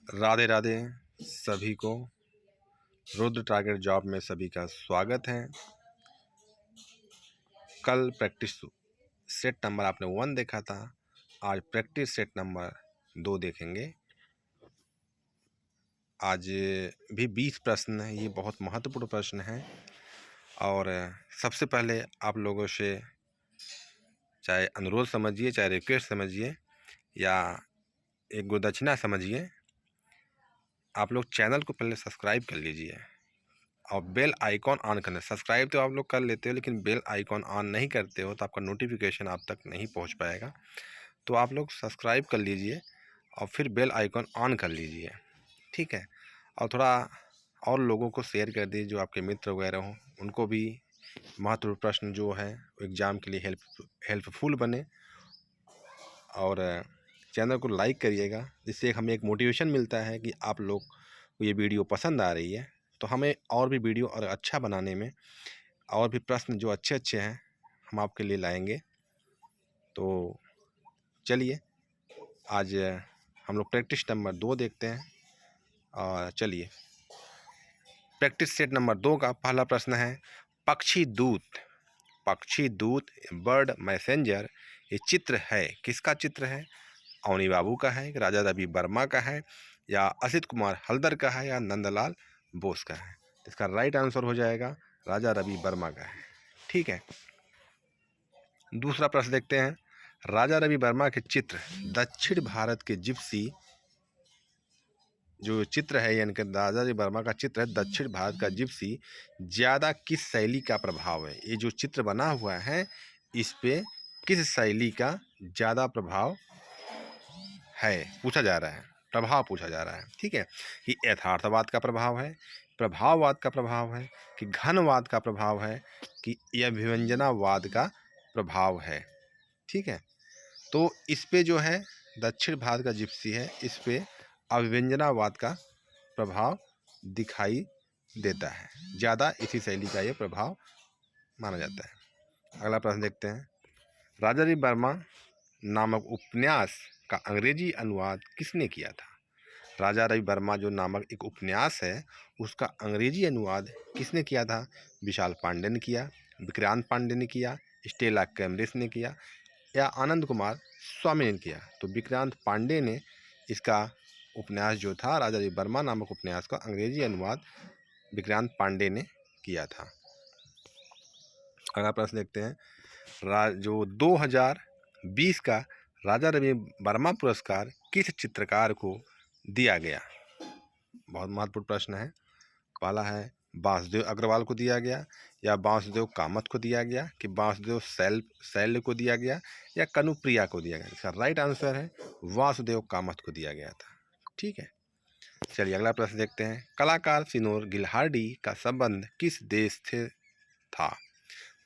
राधे राधे सभी को। Rudra target job में सभी का स्वागत है। कल प्रैक्टिस सेट नंबर आपने 1 देखा था, आज प्रैक्टिस सेट नंबर 2 देखेंगे। आज भी 20 प्रश्न हैं, ये बहुत महत्वपूर्ण प्रश्न हैं। और सबसे पहले आप लोगों से चाहे अनुरोध समझिए, चाहे रिक्वेस्ट समझिए या एक गुदक्षिणा समझिए, आप लोग चैनल को पहले सब्सक्राइब कर लीजिए और बेल आइकॉन ऑन करना। सब्सक्राइब तो आप लोग कर लेते हो, लेकिन बेल आइकॉन ऑन नहीं करते हो तो आपका नोटिफिकेशन आप तक नहीं पहुंच पाएगा। तो आप लोग सब्सक्राइब कर लीजिए और फिर बेल आइकॉन ऑन कर लीजिए, ठीक है। और थोड़ा और लोगों को शेयर कर दीजिए, जो आपके मित्र वगैरह हों, उनको भी महत्वपूर्ण प्रश्न जो है एग्ज़ाम के लिए हेल्पफुल बने। और चैनल को लाइक करिएगा, जिससे हमें एक मोटिवेशन मिलता है कि आप लोग को ये वीडियो पसंद आ रही है, तो हमें और भी वीडियो और अच्छा बनाने में और भी प्रश्न जो अच्छे अच्छे हैं हम आपके लिए लाएंगे। तो चलिए आज हम लोग प्रैक्टिस नंबर 2 देखते हैं। और चलिए प्रैक्टिस सेट नंबर 2 का पहला प्रश्न है, पक्षी दूत। पक्षी दूत बर्ड मैसेंजर ये चित्र है, किसका चित्र है? अवनी बाबू का है, राजा रवि वर्मा का है, या असित कुमार हल्दर का है, या नंदलाल बोस का है? इसका राइट आंसर हो जाएगा राजा रवि वर्मा का है, ठीक है। दूसरा प्रश्न देखते हैं, राजा रवि वर्मा के चित्र दक्षिण भारत के जिप्सी जो चित्र है, यानी कि राजा रवि वर्मा का चित्र है दक्षिण भारत का जिप्सी, ज़्यादा किस शैली का प्रभाव है? ये जो चित्र बना हुआ है इस पे किस शैली का ज़्यादा प्रभाव है पूछा जा रहा है, प्रभाव पूछा जा रहा है, ठीक है। कि यथार्थवाद का प्रभाव है, प्रभाववाद का प्रभाव है, कि घनवाद का प्रभाव है, कि यह अभिव्यंजनावाद का प्रभाव है, ठीक है। तो इस पे जो है दक्षिण भारत का जिप्सी है, इस पे अभिव्यंजनावाद का प्रभाव दिखाई देता है, ज़्यादा इसी शैली का ये प्रभाव माना जाता है। अगला प्रश्न देखते हैं, राजा रवि वर्मा नामक उपन्यास का अंग्रेजी अनुवाद किसने किया था? राजा रवि वर्मा जो नामक एक उपन्यास है उसका अंग्रेजी अनुवाद किसने किया था? विशाल पांडे ने किया, विक्रांत पांडे ने किया, स्टेला कैम्ब्रिज ने किया, या आनंद कुमार स्वामी ने किया? तो विक्रांत पांडे ने इसका उपन्यास जो था राजा रवि वर्मा नामक उपन्यास का अंग्रेजी अनुवाद विक्रांत पांडे ने किया था। अगला प्रश्न देखते हैं, जो 2020 का राजा रवि वर्मा पुरस्कार किस चित्रकार को दिया गया? बहुत महत्वपूर्ण प्रश्न है। पहला है वासुदेव अग्रवाल को दिया गया, या वासुदेव कामत को दिया गया, कि वासुदेव शैल को दिया गया, या कनुप्रिया को दिया गया? इसका राइट आंसर है वासुदेव कामत को दिया गया था, ठीक है। चलिए अगला प्रश्न देखते हैं, कलाकार सिनोर गिल्हार्डी का संबंध किस देश से था?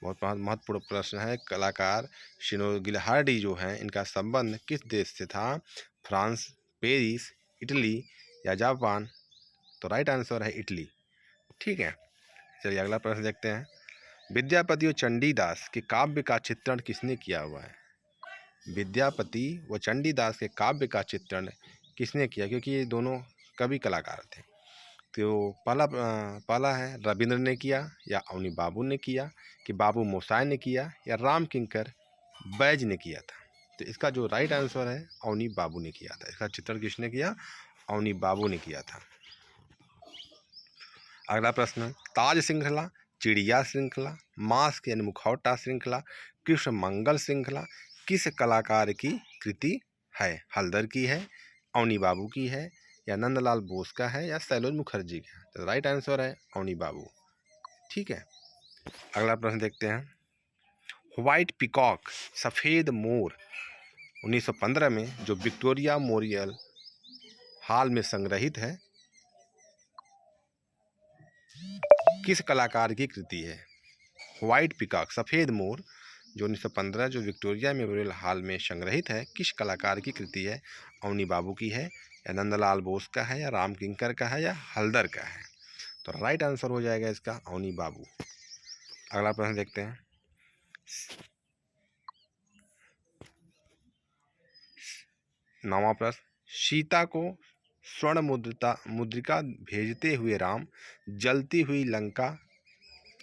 बहुत महत्वपूर्ण प्रश्न है। कलाकार सिनोर गिल्हार्डी जो हैं इनका संबंध किस देश से था? फ्रांस, पेरिस, इटली, या जापान? तो राइट आंसर है इटली, ठीक है। चलिए अगला प्रश्न देखते हैं, विद्यापति और चंडीदास के काव्य का चित्रण किसने किया हुआ है? विद्यापति व चंडीदास के काव्य का चित्रण किसने किया, क्योंकि ये दोनों कवि कलाकार थे? तो पहला है रविंद्र ने किया, या अवनी बाबू ने किया, कि बाबू मोसाय ने किया, या राम किंकर बैज ने किया था? तो इसका जो राइट आंसर है अवनी बाबू ने किया था। इसका चित्रण किसने किया? अवनी बाबू ने किया था। अगला प्रश्न, ताज श्रृंखला, चिड़िया श्रृंखला, मास्क यानी मुखौटा श्रृंखला, कृष्ण मंगल श्रृंखला किस कलाकार की कृति है? हल्दर की है, अवनी बाबू की है, या नंदलाल बोस का है, या सैलोज मुखर्जी का? तो राइट आंसर है अवनी बाबू, ठीक है। अगला प्रश्न देखते हैं, व्हाइट पीकॉक सफ़ेद मोर 1915 में जो विक्टोरिया मेमोरियल हॉल में संग्रहित है किस कलाकार की कृति है? व्हाइट पीकॉक सफ़ेद मोर जो 1915 जो विक्टोरिया मेमोरियल हॉल में संग्रहित है किस कलाकार की कृति है? अवनी बाबू की है, या नंदलाल बोस का है, या राम किंकर का है, या हल्दर का है? तो राइट आंसर हो जाएगा इसका अवनी बाबू। अगला प्रश्न देखते हैं, नौवां प्रश्न, सीता को स्वर्ण मुद्रिका भेजते हुए राम, जलती हुई लंका,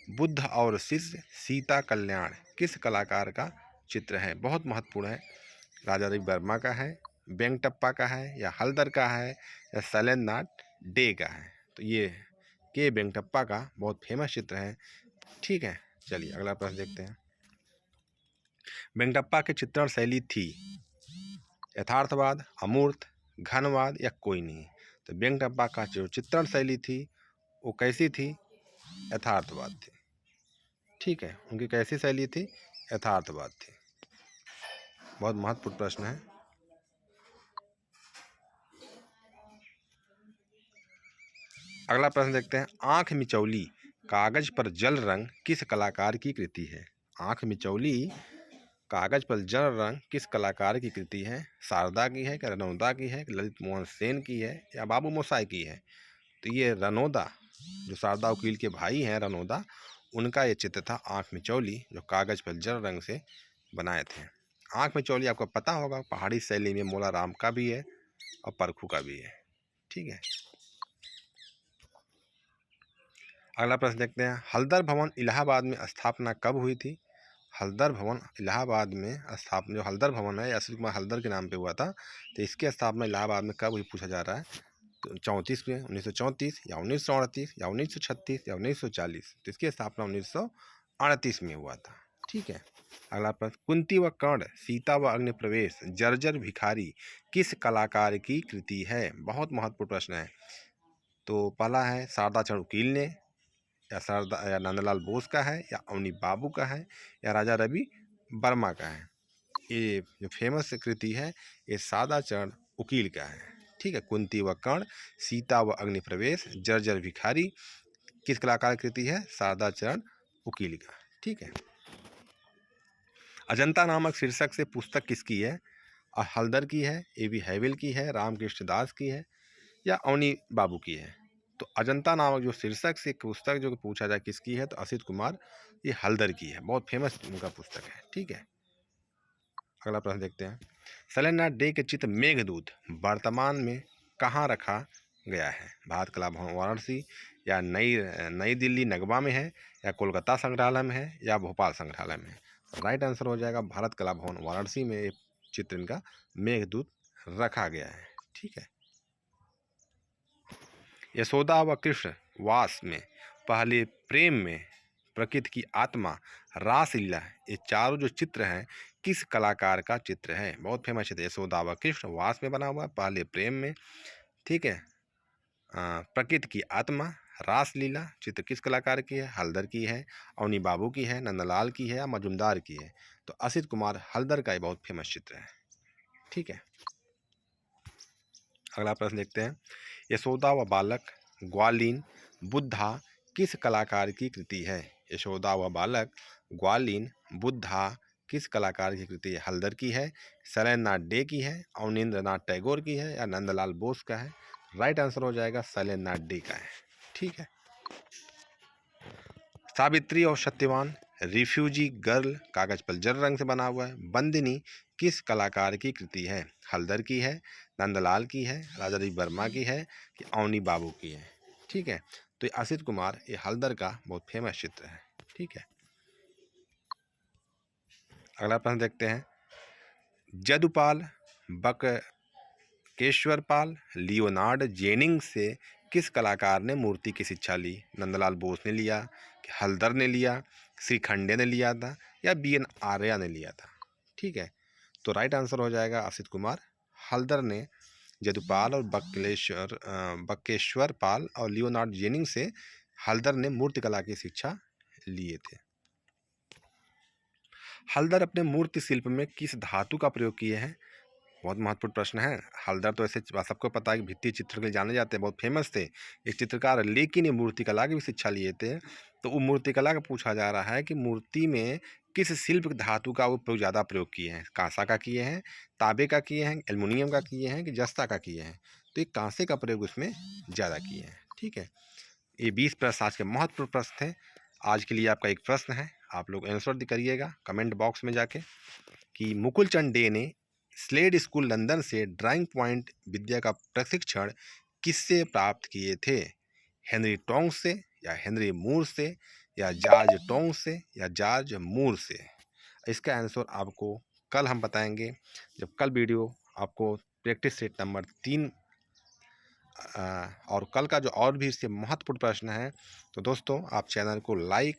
बुद्ध और शिष्य, सीता कल्याण किस कलाकार का चित्र है? बहुत महत्वपूर्ण है। राजा रवि वर्मा का है, वेंकटप्पा का है, या हल्दर का है, या शैलेंद्रनाथ डे का है? तो ये के वेंकटप्पा का बहुत फेमस चित्र है। ठीक है, चलिए अगला प्रश्न देखते हैं। वेंकटप्पा की चित्रण शैली थी यथार्थवाद, अमूर्त, घनवाद या कोई नहीं? तो वेंकटप्पा का जो चित्रण शैली थी वो कैसी थी? यथार्थवाद थी। ठीक है, उनकी कैसी शैली थी? यथार्थवाद थी। बहुत महत्वपूर्ण प्रश्न है। अगला प्रश्न देखते हैं। आंख मिचौली कागज पर जल रंग किस कलाकार की कृति है? आंख मिचौली कागज पर जल रंग किस कलाकार की कृति है? शारदा की है, कि रनौदा की है, कि ललित मोहन सेन की है, या बाबू मोशाय की है? तो ये रनौदा, जो शारदा वकील के भाई हैं रनौदा, उनका ये चित्र था आंख मिचौली, जो कागज पर जल रंग से बनाए थे। आंख मिचौली आपको पता होगा पहाड़ी शैली में मोला राम का भी है और परखू का भी है। ठीक है, अगला प्रश्न देखते हैं। हल्दर भवन इलाहाबाद में स्थापना कब हुई थी? हल्दर भवन इलाहाबाद में स्थापना, जो हल्दर भवन है असित कुमार हल्दर के नाम पे हुआ था, तो इसकी स्थापना इलाहाबाद में कब हुई पूछा जा रहा है। तो 34 में, 1934, या 1938, या 1936, या 1940? तो इसकी स्थापना 1938 में हुआ था। ठीक है, अगला प्रश्न। कुंती व कर्ण, सीता व अग्नि प्रवेश, जर्जर भिखारी किस कलाकार की कृति है? बहुत महत्वपूर्ण प्रश्न है। तो पहला है शारदा चरण उकील ने, या शारदा या नंदलाल बोस का है, या अवनी बाबू का है, या राजा रवि वर्मा का है? ये जो फेमस कृति है ये शारदा चरण उकील का है। ठीक है, कुंती व कर्ण, सीता व अग्नि प्रवेश, जर्जर भिखारी किस कलाकार की कृति है? शारदा चरण उकील का। ठीक है, अजंता नामक शीर्षक से पुस्तक किसकी है? हल्दर की है, ए.वी. हैविल की है, रामकृष्ण दास की है, या अवनी बाबू की है? तो अजंता नामक जो शीर्षक से पुस्तक जो पूछा जाए किसकी है, तो असित कुमार ये हल्दर की है। बहुत फेमस उनका पुस्तक है। ठीक है, अगला प्रश्न देखते हैं। शैलेंद्रनाथ डे के चित्र मेघदूत वर्तमान में कहाँ रखा गया है? भारत कला भवन वाराणसी, या नई दिल्ली नगवा में है, या कोलकाता संग्रहालय में है, या भोपाल संग्रहालय में है? राइट आंसर हो जाएगा भारत कला भवन वाराणसी में ये चित्र इनका मेघदूत रखा गया है। ठीक है, यशोदा व कृष्ण वास में, पहले प्रेम में, प्रकृति की आत्मा, रासलीला, ये चारों जो चित्र हैं किस कलाकार का चित्र है? बहुत फेमस चित्र। यशोदा व कृष्ण वास में बना हुआ, पहले प्रेम में। ठीक है, प्रकृति की आत्मा, रासलीला चित्र किस कलाकार की है? हल्दर की है, अवनी बाबू की है, नंदलाल की है, या मजुमदार की है? तो असित कुमार हल्दर का ये बहुत फेमस चित्र है। ठीक है, अगला प्रश्न देखते हैं। यशोदा व बालक, ग्वालीन, बुद्धा किस कलाकार की कृति है? यशोदा व बालक, ग्वालीन, बुद्धा किस कलाकार की कृति है? हल्दर की है, शैलेंद्रनाथ डे की है, अवनींद्रनाथ टैगोर की है, या नंदलाल बोस का है? राइट आंसर हो जाएगा शैलेंद्रनाथ डे का है। ठीक है, सावित्री और सत्यवान, रिफ्यूजी गर्ल कागज पर जल रंग से बना हुआ है, बंदिनी किस कलाकार की कृति है? हल्दर की है, नंदलाल की है, राजा रवि वर्मा की है, कि अवनी बाबू की है? ठीक है, तो ये असित कुमार ये हल्दर का बहुत फेमस चित्र है। ठीक है, अगला प्रश्न देखते हैं। जदुपाल, बककेश्वरपाल, लियोनार्ड जेनिंग से किस कलाकार ने मूर्ति की शिक्षा ली? नंदलाल बोस ने लिया, कि हल्दर ने लिया, श्रीखंडे ने लिया था, या बी.एन. आर्या ने लिया था? ठीक है, तो राइट आंसर हो जाएगा असित कुमार हल्दर ने जदुपाल और बक्केश्वर पाल और लियोनार्ड जेनिंग से हल्दर ने मूर्तिकला की शिक्षा लिए थे। हल्दर अपने मूर्ति शिल्प में किस धातु का प्रयोग किए हैं? बहुत महत्वपूर्ण प्रश्न है। हल्दर तो ऐसे सबको पता है कि भित्ति चित्र के लिए जाने जाते हैं, बहुत फेमस थे एक चित्रकार, लेकिन ये मूर्तिकला की भी शिक्षा लिए थे। तो वो मूर्तिकला का पूछा जा रहा है कि मूर्ति में किस शिल्प धातु का वो प्रयोग ज़्यादा प्रयोग किए हैं? कांसा का किए हैं, तांबे का किए हैं, एल्युमिनियम का किए हैं, कि जस्ता का किए हैं? तो ये कांसे का प्रयोग उसमें ज़्यादा किए हैं। ठीक है, ये 20 प्रश्न आज के महत्वपूर्ण प्रश्न थे। आज के लिए आपका एक प्रश्न है, आप लोग आंसर करिएगा कमेंट बॉक्स में जाके, कि मुकुल चंद डे ने स्लेड स्कूल लंदन से ड्राइंग पॉइंट विद्या का प्रशिक्षण किससे प्राप्त किए थे? हेनरी टोंग से, या हेनरी मूर से, या जॉर्ज टोंग से, या जॉर्ज मूर से? इसका आंसर आपको कल हम बताएंगे, जब कल वीडियो आपको प्रैक्टिस सेट नंबर 3 और कल का जो और भी इससे महत्वपूर्ण प्रश्न है। तो दोस्तों, आप चैनल को लाइक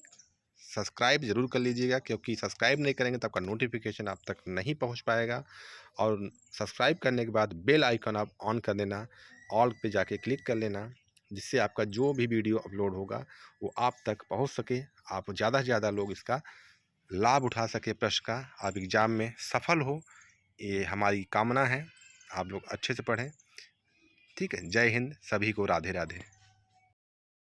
सब्सक्राइब ज़रूर कर लीजिएगा, क्योंकि सब्सक्राइब नहीं करेंगे तो आपका नोटिफिकेशन आप तक नहीं पहुंच पाएगा। और सब्सक्राइब करने के बाद बेल आइकन आप ऑन कर देना, ऑल पे जाके क्लिक कर लेना, जिससे आपका जो भी वीडियो अपलोड होगा वो आप तक पहुंच सके, आप ज़्यादा से ज़्यादा लोग इसका लाभ उठा सके, प्रश्न का आप एग्ज़ाम में सफल हो, ये हमारी कामना है। आप लोग अच्छे से पढ़ें। ठीक है, जय हिंद, सभी को राधे राधे।